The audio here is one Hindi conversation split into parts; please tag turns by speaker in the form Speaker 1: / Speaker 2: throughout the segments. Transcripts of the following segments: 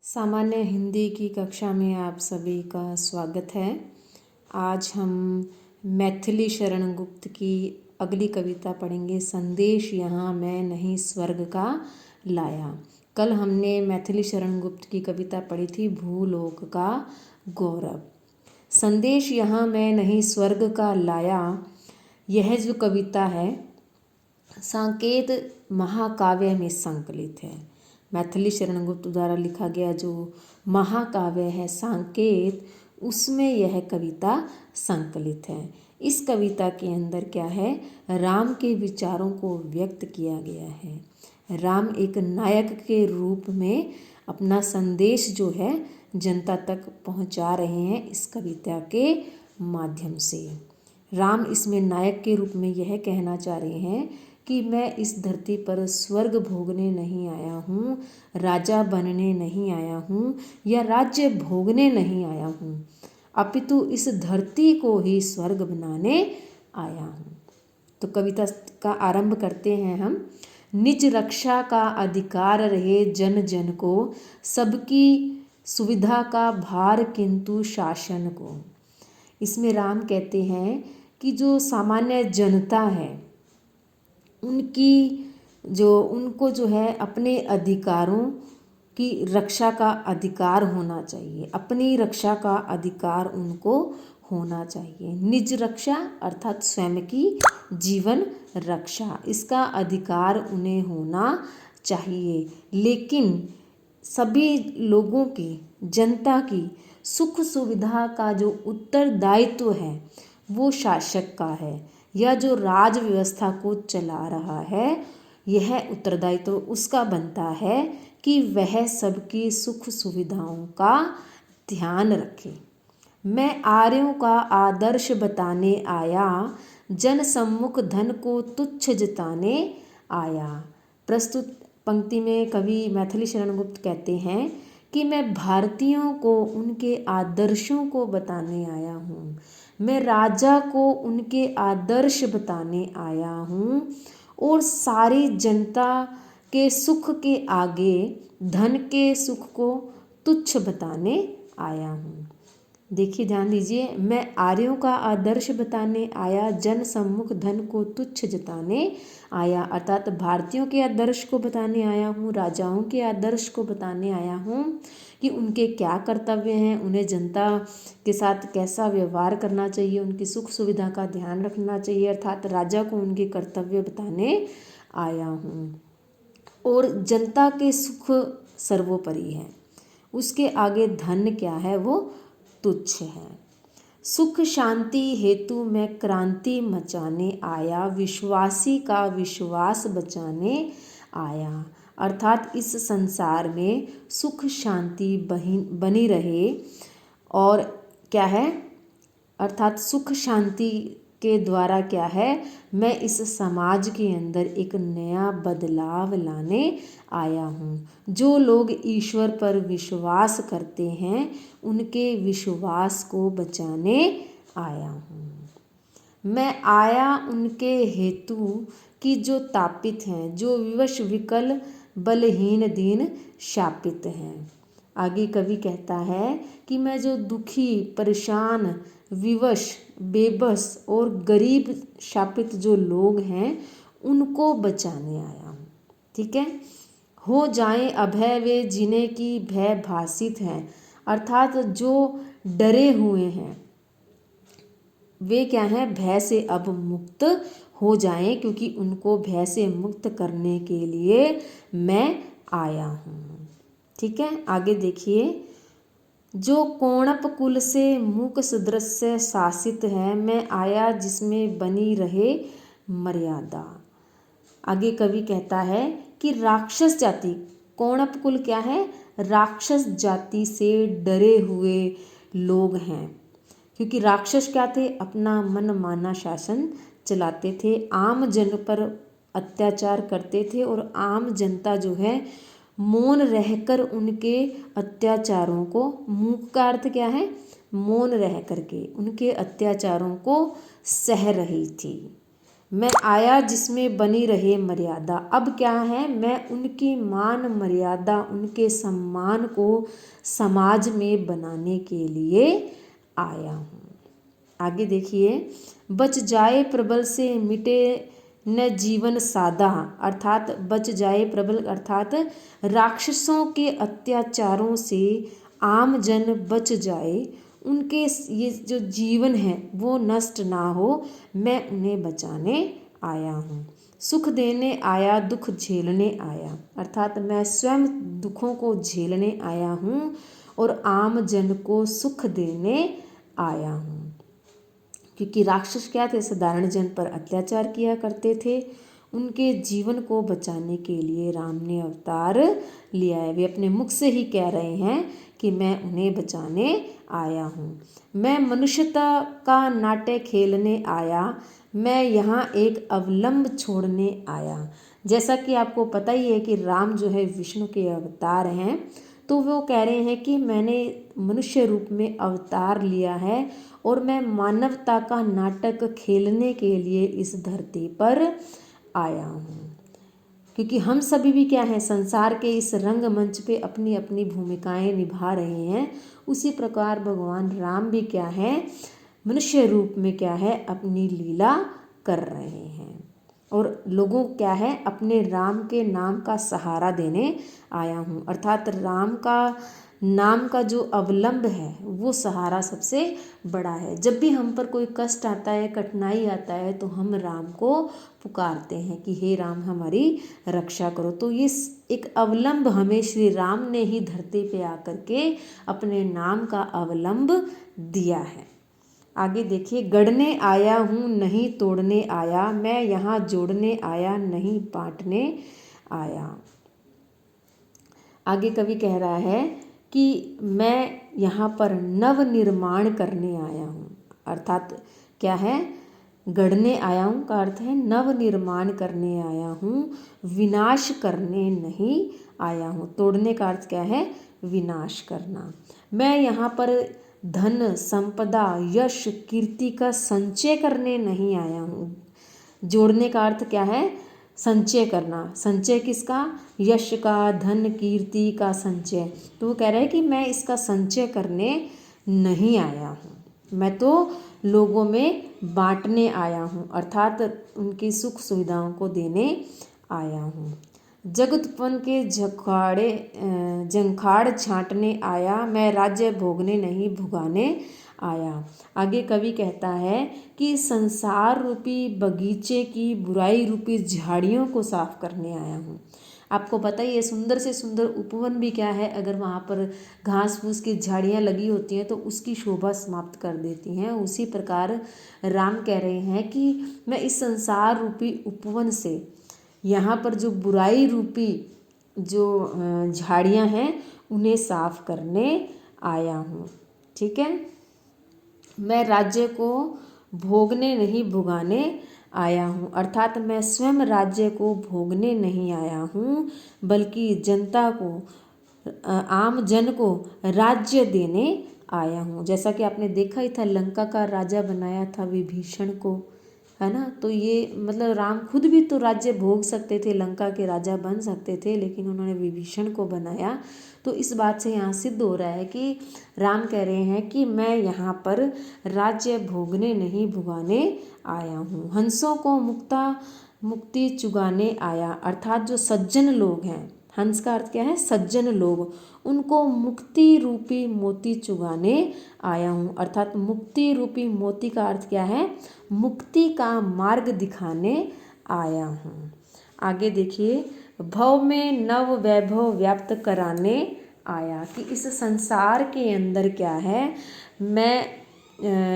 Speaker 1: सामान्य हिंदी की कक्षा में आप सभी का स्वागत है। आज हम मैथिली शरण गुप्त की अगली कविता पढ़ेंगे। संदेश यहाँ मैं नहीं स्वर्ग का लाया। कल हमने मैथिली शरण गुप्त की कविता पढ़ी थी भूलोक का गौरव। संदेश यहाँ मैं नहीं स्वर्ग का लाया, यह जो कविता है साकेत महाकाव्य में संकलित है। मैथिली शरण गुप्त द्वारा लिखा गया जो महाकाव्य है साकेत, उसमें यह कविता संकलित है। इस कविता के अंदर क्या है, राम के विचारों को व्यक्त किया गया है। राम एक नायक के रूप में अपना संदेश जो है जनता तक पहुंचा रहे हैं इस कविता के माध्यम से। राम इसमें नायक के रूप में यह कहना चाह रहे हैं कि मैं इस धरती पर स्वर्ग भोगने नहीं आया हूँ, राजा बनने नहीं आया हूँ या राज्य भोगने नहीं आया हूँ, अपितु इस धरती को ही स्वर्ग बनाने आया हूँ। तो कविता का आरंभ करते हैं हम। निज रक्षा का अधिकार रहे जन जन को, सबकी सुविधा का भार किंतु शासन को। इसमें राम कहते हैं कि जो सामान्य जनता है उनको जो है अपने अधिकारों की रक्षा का अधिकार होना चाहिए, अपनी रक्षा का अधिकार उनको होना चाहिए। निज रक्षा अर्थात स्वयं की जीवन रक्षा, इसका अधिकार उन्हें होना चाहिए। लेकिन सभी लोगों की, जनता की सुख सुविधा का जो उत्तरदायित्व है वो शासक का है, या जो राज व्यवस्था को चला रहा है यह उत्तरदायित्व उसका बनता है कि वह सबकी सुख सुविधाओं का ध्यान रखे। मैं आर्यों का आदर्श बताने आया, जन सम्मुख धन को तुच्छ जताने आया। प्रस्तुत पंक्ति में कवि मैथिली शरण गुप्त कहते हैं कि मैं भारतीयों को उनके आदर्शों को बताने आया हूँ, मैं राजा को उनके आदर्श बताने आया हूँ और सारी जनता के सुख के आगे धन के सुख को तुच्छ बताने आया हूँ। देखिए ध्यान दीजिए, मैं आर्यों का आदर्श बताने आया, जन सम्मुख धन को तुच्छ जताने आया, अर्थात भारतीयों के आदर्श को बताने आया हूँ, राजाओं के आदर्श को बताने आया हूँ कि उनके क्या कर्तव्य हैं, उन्हें जनता के साथ कैसा व्यवहार करना चाहिए, उनकी सुख सुविधा का ध्यान रखना चाहिए, अर्थात राजा को उनके कर्तव्य बताने आया हूँ। और जनता के सुख सर्वोपरि है, उसके आगे धन क्या है वो तुच्छ है। सुख शांति हेतु मैं क्रांति मचाने आया, विश्वासी का विश्वास बचाने आया, अर्थात इस संसार में सुख शांति बनी रहे। और क्या है, अर्थात सुख शांति के द्वारा क्या है, मैं इस समाज के अंदर एक नया बदलाव लाने आया हूँ। जो लोग ईश्वर पर विश्वास करते हैं उनके विश्वास को बचाने आया हूँ। मैं आया उनके हेतु कि जो तापित हैं, जो विवश विकल बलहीन दीन शापित हैं। आगे कवि कहता है कि मैं जो दुखी परेशान विवश बेबस और गरीब शापित जो लोग हैं उनको बचाने आया हूँ। ठीक है, हो जाएं अभय वे जिन्हें की भय भासित हैं, अर्थात जो डरे हुए हैं वे क्या हैं, भय से अब मुक्त हो जाएं, क्योंकि उनको भय से मुक्त करने के लिए मैं आया हूँ। ठीक है, आगे देखिए, जो कोणप कुल से मूक सदृश शासित है, मैं आया जिसमें बनी रहे मर्यादा। आगे कवि कहता है कि राक्षस जाति, कोणप कुल क्या है, राक्षस जाति से डरे हुए लोग हैं, क्योंकि राक्षस क्या थे, अपना मन माना शासन चलाते थे, आम जन पर अत्याचार करते थे और आम जनता जो है मौन रहकर उनके अत्याचारों को, मूक का अर्थ क्या है, मौन रह करके उनके अत्याचारों को सह रही थी। मैं आया जिसमें बनी रहे मर्यादा। अब क्या है, मैं उनकी मान मर्यादा, उनके सम्मान को समाज में बनाने के लिए आया हूँ। आगे देखिए, बच जाए प्रबल से मिटे न जीवन सादा, अर्थात बच जाए प्रबल अर्थात राक्षसों के अत्याचारों से आम जन बच जाए, उनके ये जो जीवन है वो नष्ट ना हो, मैं उन्हें बचाने आया हूँ। सुख देने आया दुख झेलने आया, अर्थात मैं स्वयं दुखों को झेलने आया हूँ और आम जन को सुख देने आया हूँ। क्योंकि राक्षस क्या थे, साधारण जन पर अत्याचार किया करते थे, उनके जीवन को बचाने के लिए राम ने अवतार लिया है। वे अपने मुख से ही कह रहे हैं कि मैं उन्हें बचाने आया हूँ। मैं मनुष्यता का नाट्य खेलने आया, मैं यहाँ एक अवलंब छोड़ने आया। जैसा कि आपको पता ही है कि राम जो है विष्णु के अवतार हैं, तो वो कह रहे हैं कि मैंने मनुष्य रूप में अवतार लिया है और मैं मानवता का नाटक खेलने के लिए इस धरती पर आया हूँ। क्योंकि हम सभी भी क्या हैं, संसार के इस रंगमंच पे अपनी अपनी भूमिकाएं निभा रहे हैं। उसी प्रकार भगवान राम भी क्या है, मनुष्य रूप में क्या है, अपनी लीला कर रहे हैं और लोगों क्या है, अपने राम के नाम का सहारा देने आया हूँ। अर्थात राम का नाम का जो अवलंब है वो सहारा सबसे बड़ा है। जब भी हम पर कोई कष्ट आता है, कठिनाई आता है, तो हम राम को पुकारते हैं कि हे राम हमारी रक्षा करो। तो ये एक अवलंब हमें श्री राम ने ही धरती पे आकर के अपने नाम का अवलंब दिया है। आगे देखिए, गढ़ने आया हूँ नहीं तोड़ने आया, मैं यहाँ जोड़ने आया नहीं बांटने आया। आगे कवि कह रहा है कि मैं यहाँ पर नव निर्माण करने आया हूँ। अर्थात क्या है, गढ़ने आया हूँ का अर्थ है नव निर्माण करने आया हूँ, विनाश करने नहीं आया हूँ। तोड़ने का अर्थ क्या है, विनाश करना। मैं यहाँ पर धन संपदा यश कीर्ति का संचय करने नहीं आया हूँ। जोड़ने का अर्थ क्या है, संचय करना। संचय किसका, यश का, धन कीर्ति का संचय। तो वो कह रहे हैं कि मैं इसका संचय करने नहीं आया हूँ, मैं तो लोगों में बांटने आया हूँ, अर्थात उनकी सुख सुविधाओं को देने आया हूँ। जग उत्पन्न के जंखाड़ छांटने आया, मैं राज्य भोगने नहीं भुगाने आया। आगे कवि कहता है कि संसार रूपी बगीचे की बुराई रूपी झाड़ियों को साफ करने आया हूँ। आपको पता ही है, सुंदर से सुंदर उपवन भी क्या है, अगर वहाँ पर घास फूस की झाड़ियाँ लगी होती हैं तो उसकी शोभा समाप्त कर देती हैं। उसी प्रकार राम कह रहे हैं कि मैं इस संसार रूपी उपवन से यहाँ पर जो बुराई रूपी जो झाड़ियाँ हैं उन्हें साफ करने आया हूँ। ठीक है, मैं राज्य को भोगने नहीं भुगाने आया हूँ। अर्थात मैं स्वयं राज्य को भोगने नहीं आया हूँ, बल्कि जनता को, आम जन को राज्य देने आया हूँ। जैसा कि आपने देखा ही था, लंका का राजा बनाया था विभीषण को, है ना। तो ये मतलब राम खुद भी तो राज्य भोग सकते थे, लंका के राजा बन सकते थे, लेकिन उन्होंने विभीषण को बनाया। तो इस बात से यहाँ सिद्ध हो रहा है कि राम कह रहे हैं कि मैं यहाँ पर राज्य भोगने नहीं भुगाने आया हूँ। हंसों को मुक्ति चुगाने आया, अर्थात जो सज्जन लोग हैं, हंस का अर्थ क्या है, सज्जन लोग, उनको मुक्ति रूपी मोती चुगाने आया हूँ। अर्थात मुक्ति रूपी मोती का अर्थ क्या है, मुक्ति का मार्ग दिखाने आया हूँ। आगे देखिए, भव में नव वैभव व्याप्त कराने आया, कि इस संसार के अंदर क्या है, मैं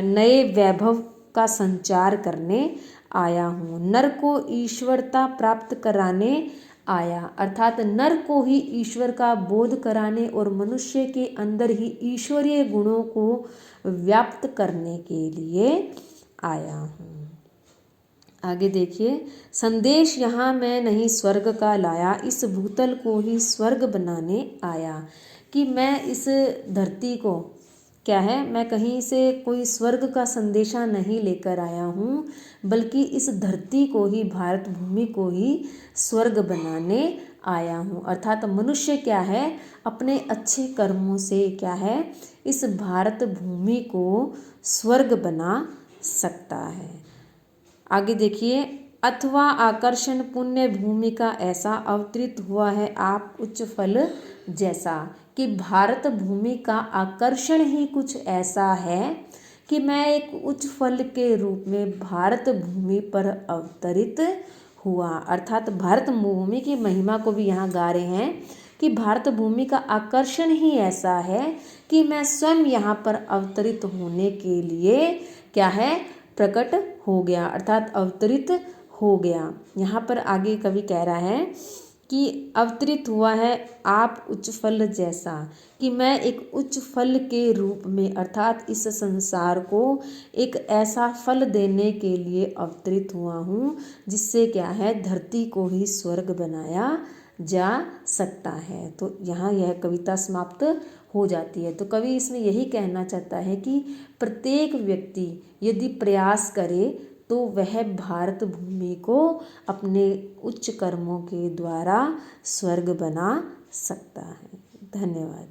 Speaker 1: नए वैभव का संचार करने आया हूँ। नर को ईश्वरता प्राप्त कराने आया, अर्थात नर को ही ईश्वर का बोध कराने और मनुष्य के अंदर ही ईश्वरीय गुणों को व्याप्त करने के लिए आया हूँ। आगे देखिए, संदेश यहाँ मैं नहीं स्वर्ग का लाया, इस भूतल को ही स्वर्ग बनाने आया, कि मैं इस धरती को क्या है, मैं कहीं से कोई स्वर्ग का संदेशा नहीं लेकर आया हूँ, बल्कि इस धरती को ही, भारत भूमि को ही स्वर्ग बनाने आया हूँ। अर्थात मनुष्य क्या है, अपने अच्छे कर्मों से क्या है, इस भारत भूमि को स्वर्ग बना सकता है। आगे देखिए, अथवा आकर्षण पुण्य भूमि का ऐसा अवतरित हुआ है आप उच्च फल जैसा, कि भारत भूमि का आकर्षण ही कुछ ऐसा है कि मैं एक उच्च फल के रूप में भारत भूमि पर अवतरित हुआ। अर्थात भारत भूमि की महिमा को भी यहाँ गा रहे हैं कि भारत भूमि का आकर्षण ही ऐसा है कि मैं स्वयं यहाँ पर अवतरित होने के लिए क्या है, प्रकट हो गया, अर्थात अवतरित हो गया। यहाँ पर आगे कवि कह रहा है कि अवतरित हुआ है आप उच्च फल जैसा, कि मैं एक उच्च फल के रूप में, अर्थात इस संसार को एक ऐसा फल देने के लिए अवतरित हुआ हूँ जिससे क्या है, धरती को ही स्वर्ग बनाया जा सकता है। तो यहाँ यह कविता समाप्त हो जाती है। तो कवि इसमें यही कहना चाहता है कि प्रत्येक व्यक्ति यदि प्रयास करे तो वह भारत भूमि को अपने उच्च कर्मों के द्वारा स्वर्ग बना सकता है। धन्यवाद।